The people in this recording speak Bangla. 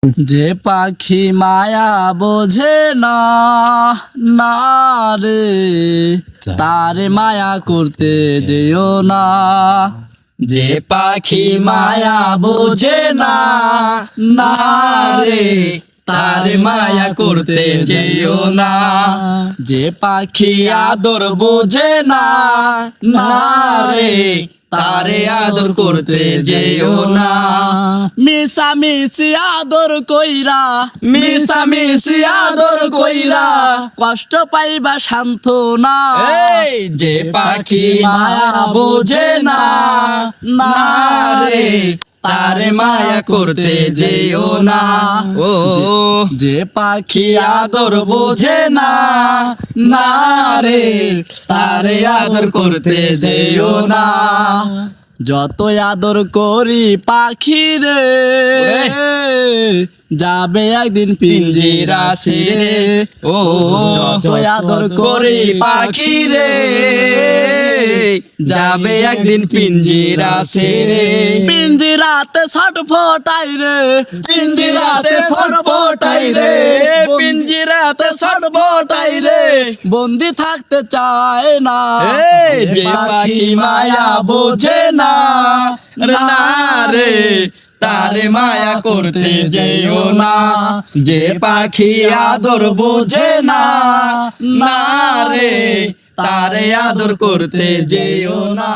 যে পাখি মায়া বোঝে না, না রে তারে মায়া করতে যেও না। যে পাখি মায়া বোঝে না, না রে তারে মায়া করতে যেও না। যে পাখি আদর বোঝে না, না রে তারে আদর করতে যেও না। মিশামিশি আদর কইরা, মিশামিশি আদর কইরা কষ্ট পাইবা সান্ত্বনা। যে পাখি মায়া বোঝে না, না রে তারে মায়া করতে যেও না। ও যে পাখি আদর বোঝে না, না রে তারে আদর করতে যেও না। যত আদর করি পাখি রে, যাবে একদিন পিঞ্জিরা ছেড়ে। ও যত আদর করি পাখি রে, যাবে একদিন পিঞ্জিরা ছেড়ে। পিঞ্জিরাতে ছটফটাই রে, পিঞ্জিরাতে ছটফটাই রে, পিঞ্জিরাতে ছটফটাই রে, বন্দি থাকতে চায় না। যে পাখি মায়া বোঝে না, না রে তারে মায়া করতে যেও না। যে পাখি আদর বোঝে না, না রে তারে আদর করতে যেও না।